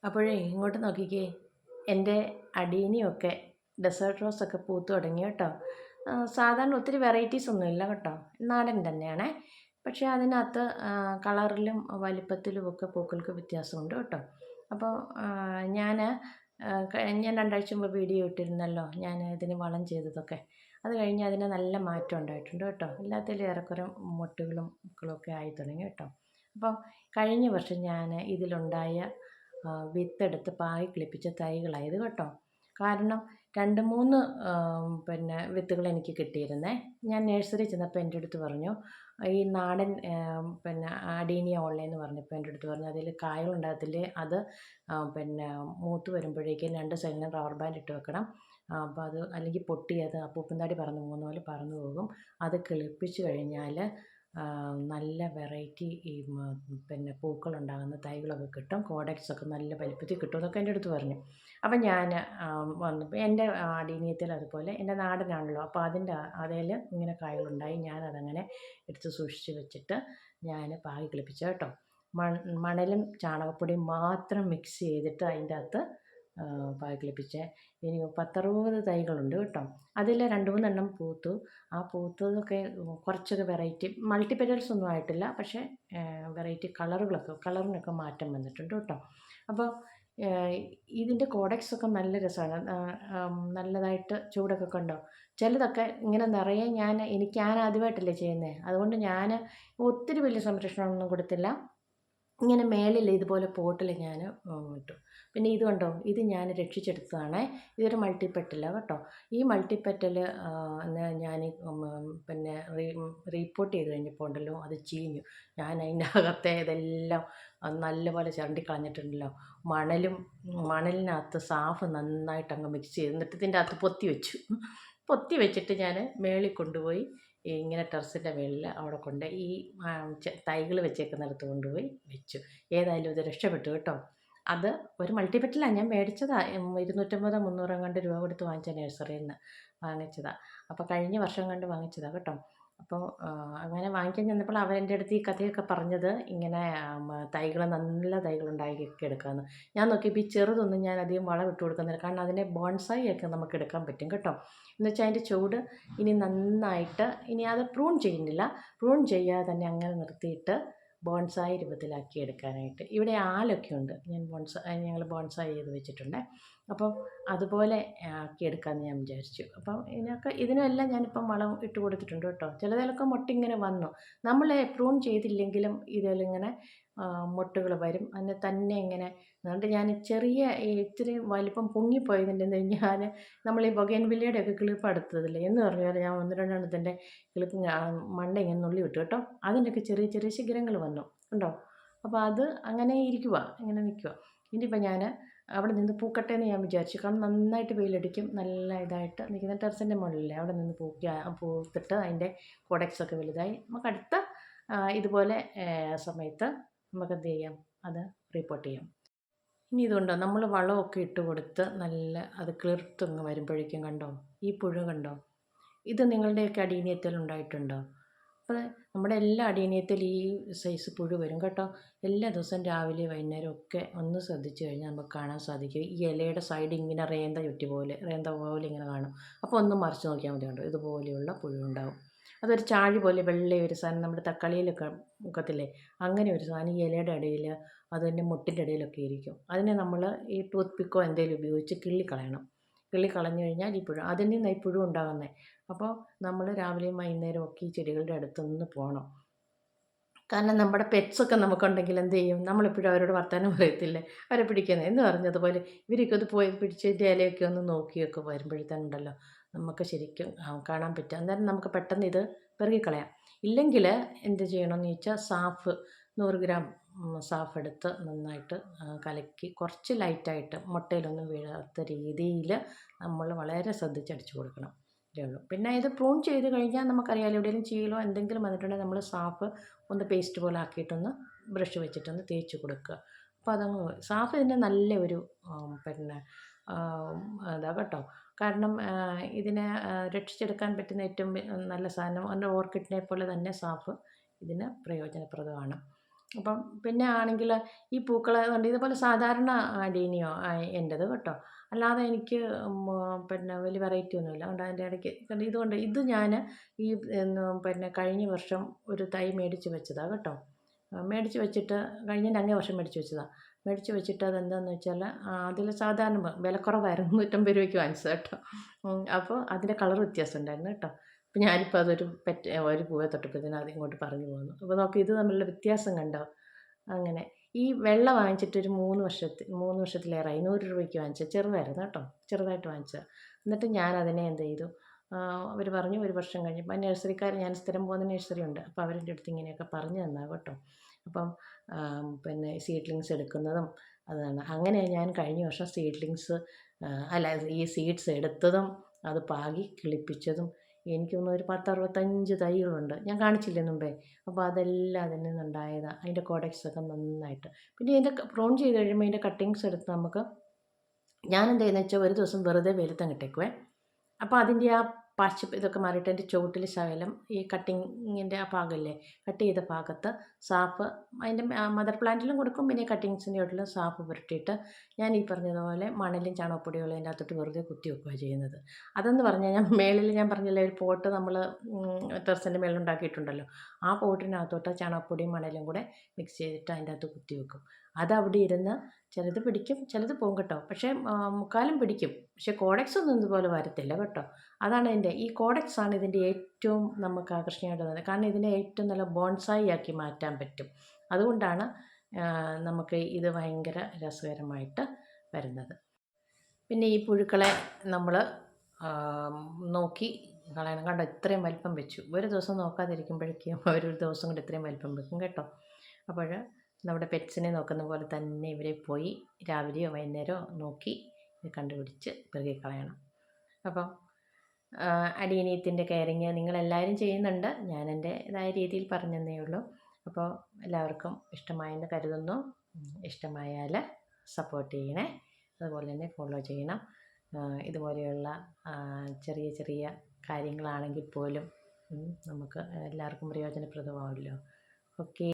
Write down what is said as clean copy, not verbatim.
അപ്പോഴേ ഇങ്ങോട്ട് നോക്കിക്കേ. എൻ്റെ അടീനിയൊക്കെ ഡെസേർട്ട് റോസൊക്കെ പൂത്ത് തുടങ്ങി കേട്ടോ. സാധാരണ ഒത്തിരി വെറൈറ്റീസ് ഒന്നുമില്ല കേട്ടോ. നാടൻ തന്നെയാണേ. പക്ഷേ അതിനകത്ത് കളറിലും വലിപ്പത്തിലും ഒക്കെ പൂക്കൾക്ക് വ്യത്യാസമുണ്ട് കേട്ടോ. അപ്പോൾ ഞാൻ ഞാൻ 2 ആഴ്ച മുമ്പ് വീഡിയോ ഇട്ടിരുന്നല്ലോ, ഞാൻ ഇതിന് വളം ചെയ്തതൊക്കെ. അത് കഴിഞ്ഞ് അതിന് നല്ല മാറ്റം ഉണ്ടായിട്ടുണ്ട് കേട്ടോ. എല്ലാത്തിലും ഏറെക്കുറെ മൊട്ടുകളും പൂക്കളൊക്കെ ആയി തുടങ്ങി കേട്ടോ. അപ്പോൾ കഴിഞ്ഞ വർഷം ഞാൻ ഇതിലുണ്ടായ വിത്തെടുത്ത് പാകി കിളിപ്പിച്ച തൈകളായത് കേട്ടോ. കാരണം 2, 3 വിത്തുകൾ എനിക്ക് കിട്ടിയിരുന്നേ. ഞാൻ നഴ്സറി ചെന്നപ്പോൾ എൻ്റെ അടുത്ത് പറഞ്ഞു, ഈ നാടൻ അഡീനിയ ഉള്ളതെന്ന് പറഞ്ഞപ്പോൾ എൻ്റെ അടുത്ത് പറഞ്ഞു, അതിൽ കായകളുണ്ടാകത്തില്ലേ, അത് മൂത്ത് വരുമ്പോഴേക്കും 2 സൈഡിലും റബ്ബർ ബാൻഡ് ഇട്ട് വെക്കണം. അപ്പോൾ അത് അല്ലെങ്കിൽ പൊട്ടി അത് പൂപ്പന്താടി പറന്ന് പോകുന്ന പോലെ പറന്നു പോകും. അത് കിളിപ്പിച്ച് കഴിഞ്ഞാൽ നല്ല വെറൈറ്റി ഈ പൂക്കളുണ്ടാകുന്ന തൈകളൊക്കെ കിട്ടും. കോഡക്സൊക്കെ നല്ല വലിപ്പത്തിൽ കിട്ടും എന്നൊക്കെ എൻ്റെ അടുത്ത് പറഞ്ഞു. അപ്പം ഞാൻ വന്നപ്പോൾ എൻ്റെ അടീനിയത്തിൽ അതുപോലെ എൻ്റെ നാടനാണല്ലോ, അപ്പോൾ അതിൻ്റെ അതിൽ ഇങ്ങനെ കായകളുണ്ടായി. ഞാനതങ്ങനെ എടുത്ത് സൂക്ഷിച്ച് വെച്ചിട്ട് ഞാൻ പാകി കിളിപ്പിച്ചു കേട്ടോ. മണലും ചാണകപ്പൊടിയും മാത്രം മിക്സ് ചെയ്തിട്ട് അതിൻ്റെ അകത്ത് പാകി കിളിപ്പിച്ചേ. ഇനി 10-60 തൈകളുണ്ട് കേട്ടോ. അതിൽ 2-3 എണ്ണം പൂത്തു. ആ പൂത്തതൊക്കെ കുറച്ചൊക്കെ വെറൈറ്റി മൾട്ടി പെറ്റൽസ് ഒന്നും ആയിട്ടില്ല. പക്ഷേ വെറൈറ്റി കളറിനൊക്കെ മാറ്റം വന്നിട്ടുണ്ട് കേട്ടോ. അപ്പോൾ ഇതിൻ്റെ കോഡക്സൊക്കെ നല്ല രസമാണ്. നല്ലതായിട്ട് ചൂടൊക്കെ കണ്ടോ. ചിലതൊക്കെ ഇങ്ങനെ നിറയെ ഞാൻ ആദ്യമായിട്ടല്ലേ ചെയ്യുന്നത്. അതുകൊണ്ട് ഞാൻ ഒത്തിരി വലിയ സംരക്ഷണമൊന്നും കൊടുത്തില്ല. ഇങ്ങനെ മേളിൽ ഇതുപോലെ പോട്ടിൽ ഞാൻ ഇട്ടു. പിന്നെ ഇത് കണ്ടോ, ഇത് ഞാൻ രക്ഷിച്ചെടുത്തതാണേ. ഇതൊരു മൾട്ടിപ്പെറ്റലാണ് കേട്ടോ. ഈ മൾട്ടിപ്പെറ്റൽ ഞാൻ റീപ്പോർട്ട് ചെയ്ത് കഴിഞ്ഞപ്പോൾ ഉണ്ടല്ലോ, അത് ചീഞ്ഞു. ഞാൻ അതിൻ്റെ അകത്തെ ഇതെല്ലാം നല്ലപോലെ ചിരണ്ടി കളഞ്ഞിട്ടുണ്ടല്ലോ. മണലിനകത്ത് സാഫ് നന്നായിട്ട് അങ്ങ് മിക്സ് ചെയ്ത് എന്നിട്ട് ഇതിൻ്റെ അകത്ത് പൊത്തി വെച്ചിട്ട് ഞാൻ മേളിൽ കൊണ്ടുപോയി ഇങ്ങനെ ടെറസിൻ്റെ മേളിൽ അവിടെ കൊണ്ട് ഈ തൈകൾ വെച്ചേക്കുന്നിടത്ത് കൊണ്ടുപോയി വെച്ചു. ഏതായാലും ഇത് രക്ഷപ്പെട്ടു കേട്ടോ. അത് ഒരു മൾട്ടിപ്പെറ്റലാണ് ഞാൻ മേടിച്ചതാണ്. 250-300 എങ്ങാണ്ട് രൂപ കൊടുത്ത് വാങ്ങിച്ച നഴ്സറിയിൽ നിന്ന് വാങ്ങിച്ചതാണ്. അപ്പോൾ കഴിഞ്ഞ വർഷം കണ്ട് വാങ്ങിച്ചതാണ് കേട്ടോ. അപ്പോൾ അങ്ങനെ വാങ്ങിക്കാൻ ചെന്നപ്പോൾ അവരെൻ്റെ അടുത്ത് ഈ കഥയൊക്കെ പറഞ്ഞത് ഇങ്ങനെ തൈകൾ നല്ല തൈകളുണ്ടാക്കി എടുക്കാമെന്ന്. ഞാൻ നോക്കിയപ്പോൾ ഈ ചെറുതൊന്നും ഞാൻ അധികം വളം ഇട്ട് കൊടുക്കുന്നില്ല. കാരണം അതിനെ ബോൺസായി ഒക്കെ നമുക്ക് എടുക്കാൻ പറ്റും കേട്ടോ. എന്നുവെച്ചാൽ അതിൻ്റെ ചുവട് ഇനി നന്നായിട്ട് ഇനി അത് പ്രൂൺ ചെയ്യുന്നില്ല. പ്രൂൺ ചെയ്യാതെ തന്നെ അങ്ങനെ നിർത്തിയിട്ട് ബോൺസായി രൂപത്തിലാക്കി എടുക്കാനായിട്ട്. ഇവിടെ ആലൊക്കെ ഉണ്ട്. ഞങ്ങൾ ബോൺസായി ചെയ്ത് വെച്ചിട്ടുണ്ട്. അപ്പോൾ അതുപോലെ ആക്കിയെടുക്കാമെന്ന് ഞാൻ വിചാരിച്ചു. അപ്പം ഇതിനെല്ലാം ഞാനിപ്പം വളം ഇട്ട് കൊടുത്തിട്ടുണ്ട് കേട്ടോ. ചിലതിലൊക്കെ മൊട്ടിങ്ങനെ വന്നു. നമ്മൾ പ്രൂൺ ചെയ്തില്ലെങ്കിലും ഇതിലിങ്ങനെ മൊട്ടുകൾ വരും. അതിനെ തന്നെ ഇങ്ങനെ അതുകൊണ്ട് ഞാൻ ചെറിയ ഇത്തിരി വലിപ്പം പൊങ്ങിപ്പോയതിൻ്റെ ഞാൻ നമ്മൾ ഈ ബൊഗൈൻവില്ലയുടെയൊക്കെ കിളിപ്പ് അടുത്തതില്ലേ എന്ന് പറഞ്ഞാൽ ഞാൻ 1-2 എണ്ണത്തിൻ്റെ കിളിപ്പ് മണ്ട ഇങ്ങനെ നുള്ളി വിട്ടു കേട്ടോ. അതിൻ്റെയൊക്കെ ചെറിയ ചെറിയ ശിഖരങ്ങൾ വന്നു ഉണ്ടോ. അപ്പോൾ അത് അങ്ങനെ ഇങ്ങനെ നിൽക്കുക. ഇനിയിപ്പോൾ ഞാൻ അവിടെ നിന്ന് പൂക്കട്ടെ എന്ന് ഞാൻ വിചാരിച്ചു. കാരണം നന്നായിട്ട് വെയിലടിക്കും, നല്ല ഇതായിട്ട് നിൽക്കുന്ന ടെറസിൻ്റെ മുകളിലല്ലേ, അവിടെ നിന്ന് പൂത്തിട്ട് അതിൻ്റെ കോഡക്സൊക്കെ വലുതായി നമുക്ക് അടുത്ത ഇതുപോലെ സമയത്ത് നമുക്ക് എന്ത് ചെയ്യാം, അത് റിപ്പോർട്ട് ചെയ്യാം. ഇനി ഇതുകൊണ്ടോ നമ്മൾ വളമൊക്കെ ഇട്ട് കൊടുത്ത് നല്ല അത് കിളിർത്തങ്ങ് വരുമ്പോഴേക്കും കണ്ടോ ഈ പുഴു കണ്ടോ. ഇത് നിങ്ങളുടെയൊക്കെ അടീനിയത്തിൽ ഉണ്ടായിട്ടുണ്ടോ? അപ്പോൾ നമ്മുടെ എല്ലാ അടീനിയത്തിലും ഈ സൈസ് പുഴു വരും കേട്ടോ. എല്ലാ ദിവസവും രാവിലെ വൈകുന്നേരം ഒക്കെ ഒന്ന് ശ്രദ്ധിച്ചു കഴിഞ്ഞാൽ നമുക്ക് കാണാൻ സാധിക്കും. ഈ ഇലയുടെ സൈഡ് ഇങ്ങനെ റേന്ത പോലെ ഇങ്ങനെ കാണും. അപ്പോൾ ഒന്ന് മറിച്ച് നോക്കിയാൽ മതി കണ്ടോ, ഇതുപോലെയുള്ള പുഴു ഉണ്ടാവും. അതൊരു ചാഴി പോലെ വെള്ള ഒരു സാധനം നമ്മുടെ തക്കാളിയിലൊക്കെ മുക്കത്തില്ലേ, അങ്ങനെ ഒരു സാധനം ഈ ഇലയുടെ ഇടയിൽ അതിൻ്റെ മുട്ടിൻ്റെ ഇടയിലൊക്കെ ഇരിക്കും. അതിനെ നമ്മൾ ഈ ടൂത്ത് പിക്കോ എന്തെങ്കിലും ഉപയോഗിച്ച് കിള്ളിക്കളയണം. കിള്ളിക്കളഞ്ഞു കഴിഞ്ഞാൽ ഈ പുഴു അതിൽ നിന്നാണ് ഈ പുഴു ഉണ്ടാകുന്നത്. അപ്പോൾ നമ്മൾ രാവിലെയും വൈകുന്നേരവും ഒക്കെ ഈ ചെടികളുടെ അടുത്തൊന്ന് പോകണം. കാരണം നമ്മുടെ പെറ്റ്സൊക്കെ നമുക്കുണ്ടെങ്കിൽ എന്ത് ചെയ്യും, നമ്മളെപ്പോഴും അവരോട് വർത്തമാനം പറയത്തില്ലേ, അവരെ പിടിക്കുന്നത് എന്ന് പറഞ്ഞതുപോലെ ഇവരൊക്കെ അത് പോയി പിടിച്ചതിൻ്റെ ഇലയൊക്കെ ഒന്ന് നോക്കിയൊക്കെ വരുമ്പോഴത്തേനുണ്ടല്ലോ നമുക്ക് ശരിക്കും കാണാൻ പറ്റും. അന്നേരം നമുക്ക് പെട്ടെന്ന് ഇത് പെറുകിക്കളയാം. ഇല്ലെങ്കിൽ എന്ത് ചെയ്യണമെന്ന് ചോദിച്ചാൽ 100 ഗ്രാം സാഫ് എടുത്ത് നന്നായിട്ട് കലക്കി കുറച്ച് ലൈറ്റായിട്ട് മുട്ടയിലൊന്നും വീഴാത്ത രീതിയിൽ നമ്മൾ വളരെ ശ്രദ്ധിച്ചടിച്ചു കൊടുക്കണം. ഇതേ ഉള്ളൂ. പിന്നെ ഇത് പ്രൂൺ ചെയ്ത് കഴിഞ്ഞാൽ നമുക്കറിയാമല്ലോ, എവിടെയെങ്കിലും ചീലോ എന്തെങ്കിലും വന്നിട്ടുണ്ടെങ്കിൽ നമ്മൾ സാഫ് ഒന്ന് പേസ്റ്റ് പോലെ ആക്കിയിട്ടൊന്ന് ബ്രഷ് വെച്ചിട്ടൊന്ന് തേച്ച് കൊടുക്കുക. അപ്പോൾ അതങ്ങ് സാഫ് ഇതിൻ്റെ നല്ല ഒരു ഇതാ കേട്ടോ. കാരണം ഇതിനെ രക്ഷിച്ചെടുക്കാൻ പറ്റുന്ന ഏറ്റവും നല്ല സാധനം ഓർക്കിഡിനെ പോലെ തന്നെ സാഫ് ഇതിന് പ്രയോജനപ്രദമാണ്. അപ്പം പിന്നെ ആണെങ്കിൽ ഈ പൂക്കൾ കൊണ്ട് ഇതുപോലെ സാധാരണ അടീനിയോ എൻ്റെത് കേട്ടോ. അല്ലാതെ എനിക്ക് പിന്നെ വലിയ വെറൈറ്റി ഒന്നുമില്ല. അതുകൊണ്ട് അതിൻ്റെ ഇടയ്ക്ക് ഇതുകൊണ്ട് ഇത് ഞാൻ ഈ പിന്നെ കഴിഞ്ഞ വർഷം ഒരു തൈ മേടിച്ച് വെച്ചതാണ് കേട്ടോ. മേടിച്ച് വെച്ചിട്ട് കഴിഞ്ഞതിൻ്റെ അങ്ങേ വർഷം മേടിച്ച് വെച്ചതാണ്. മേടിച്ച് വെച്ചിട്ട് അതെന്താണെന്ന് വെച്ചാൽ അതിൽ സാധാരണ വിലക്കുറവായിരുന്നു, 150 രൂപയ്ക്ക് വാങ്ങിച്ചത് കേട്ടോ. അപ്പോൾ അതിൻ്റെ കളർ വ്യത്യാസം ഉണ്ടായിരുന്നു കേട്ടോ. അപ്പോൾ ഞാനിപ്പോൾ അതൊരു ഒരു പൂവെ തൊട്ടപ്പോഴത്തേനും അതിങ്ങോട്ട് പറഞ്ഞു പോന്നു. അപ്പോൾ നോക്ക്, ഇത് തമ്മിലുള്ള വ്യത്യാസം കണ്ടോ? അങ്ങനെ ഈ വെള്ള വാങ്ങിച്ചിട്ട് ഒരു 3 വർഷത്തിലേറെയായി. 100 രൂപയ്ക്ക് വാങ്ങിച്ചത്, ചെറുതായിരുന്നു കേട്ടോ, ചെറുതായിട്ട് വാങ്ങിച്ചതാണ്. എന്നിട്ട് ഞാനതിനെ എന്ത് ചെയ്തു, അവർ പറഞ്ഞു ഒരു വർഷം കഴിഞ്ഞപ്പോൾ നഴ്സറിക്കാർ, ഞാൻ സ്ഥിരം പോകുന്ന നഴ്സറി ഉണ്ട്, അപ്പോൾ അവരുടെ അടുത്ത് ഇങ്ങനെയൊക്കെ പറഞ്ഞു തന്നാ കേട്ടോ. അപ്പം പിന്നെ സീഡ്ലിങ്സ് എടുക്കുന്നതും അതാണ്. അങ്ങനെ ഞാൻ കഴിഞ്ഞ വർഷം സീഡ്ലിങ്സ് അല്ല ഈ സീഡ്സ് എടുത്തതും അത് പാകി കിളിപ്പിച്ചതും എനിക്ക് തോന്നുന്നു ഒരു 10-65 തൈകളുണ്ട്, ഞാൻ കാണിച്ചില്ലേ മുമ്പേ. അപ്പോൾ അതെല്ലാം അതിൽ നിന്നുണ്ടായതാണ്. അതിൻ്റെ കോഡക്സൊക്കെ നന്നായിട്ട്. പിന്നെ ഇതിൻ്റെ പ്രൂൺ ചെയ്ത് കഴിയുമ്പോൾ ഇതിൻ്റെ കട്ടിങ്സ് എടുത്ത് നമുക്ക്, ഞാൻ എന്ത് ചെയ്യുന്നത് വെച്ചാൽ ഒരു ദിവസം വെറുതെ വെയിലത്തങ്ങ് ഇട്ടേക്കുവേ. അപ്പോൾ അതിൻ്റെ ആ പച്ചപ്പ് ഇതൊക്കെ മാറിയിട്ട് അതിൻ്റെ ചുവട്ടിൽ ശകലം ഈ കട്ടിങ്ങിൻ്റെ ആ ഭാഗമില്ലേ, കട്ട് ചെയ്ത ഭാഗത്ത് സാഫ്, അതിൻ്റെ മദർ പ്ലാന്റിലും കൊടുക്കും, പിന്നെ കട്ടിങ്സിൻ്റെ ചുവട്ടിലും സാഫ് പുരട്ടിയിട്ട് ഞാൻ ഈ പറഞ്ഞതുപോലെ മണലും ചാണകപ്പൊടികളും അതിൻ്റെ അകത്തോട്ട് വെറുതെ കുത്തി വെക്കുകയാണ് ചെയ്യുന്നത്. അതെന്ന് പറഞ്ഞു കഴിഞ്ഞാൽ മേളിൽ ഞാൻ പറഞ്ഞില്ലേ ഒരു പോട്ട് നമ്മൾ ടെറസിൻ്റെ മേളിൽ ഉണ്ടാക്കിയിട്ടുണ്ടല്ലോ, ആ പോട്ടിനകത്തോട്ട് ചാണകപ്പൊടിയും മണലും കൂടെ മിക്സ് ചെയ്തിട്ട് അതിൻ്റെ അകത്ത് കുത്തി വെക്കും. അതവിടെ ഇരുന്ന് ചിലത് പിടിക്കും, ചിലത് പോകും കേട്ടോ. പക്ഷേ മുക്കാലും പിടിക്കും. പക്ഷേ കോഡക്സ് ഒന്നും ഇതുപോലെ വരത്തില്ല കേട്ടോ. അതാണ് ഈ കോഡക്സ് ആണ് ഇതിൻ്റെ ഏറ്റവും നമുക്ക് ആകർഷണീയമായിട്ട് തോന്നുന്നത്. കാരണം ഇതിനെ ഏറ്റവും നല്ല ബോൺസായി ആക്കി മാറ്റാൻ പറ്റും. അതുകൊണ്ടാണ് നമുക്ക് ഇത് ഭയങ്കര രസകരമായിട്ട് വരുന്നത്. പിന്നെ ഈ പുഴുക്കളെ നമ്മൾ നോക്കി കളയണം. കണ്ടോ, ഇത്രയും വലിപ്പം വെച്ചു. ഒരു ദിവസം നോക്കാതിരിക്കുമ്പോഴേക്കും അവരൊരു ദിവസം കൊണ്ട് ഇത്രയും വലിപ്പം വെക്കും കേട്ടോ. അപ്പോൾ നമ്മുടെ പെറ്റ്സിനെ നോക്കുന്ന പോലെ തന്നെ ഇവരെ പോയി രാവിലെയോ വൈകുന്നേരമോ നോക്കി ഇത് കണ്ടുപിടിച്ച് പെറുക്കി കളയണം. അപ്പം അടീനിയത്തിൻ്റെ കെയറിങ് നിങ്ങളെല്ലാവരും ചെയ്യുന്നുണ്ട്. ഞാൻ എൻ്റേതായ രീതിയിൽ പറഞ്ഞതേ ഉള്ളൂ. അപ്പോൾ എല്ലാവർക്കും ഇഷ്ടമായെന്ന് കരുതുന്നു. ഇഷ്ടമായാൽ സപ്പോർട്ട് ചെയ്യണേ, അതുപോലെ തന്നെ ഫോളോ ചെയ്യണം. ഇതുപോലെയുള്ള ചെറിയ ചെറിയ കാര്യങ്ങളാണെങ്കിൽ പോലും നമുക്ക് എല്ലാവർക്കും പ്രയോജനപ്രദമാവുമല്ലോ. ഓക്കെ.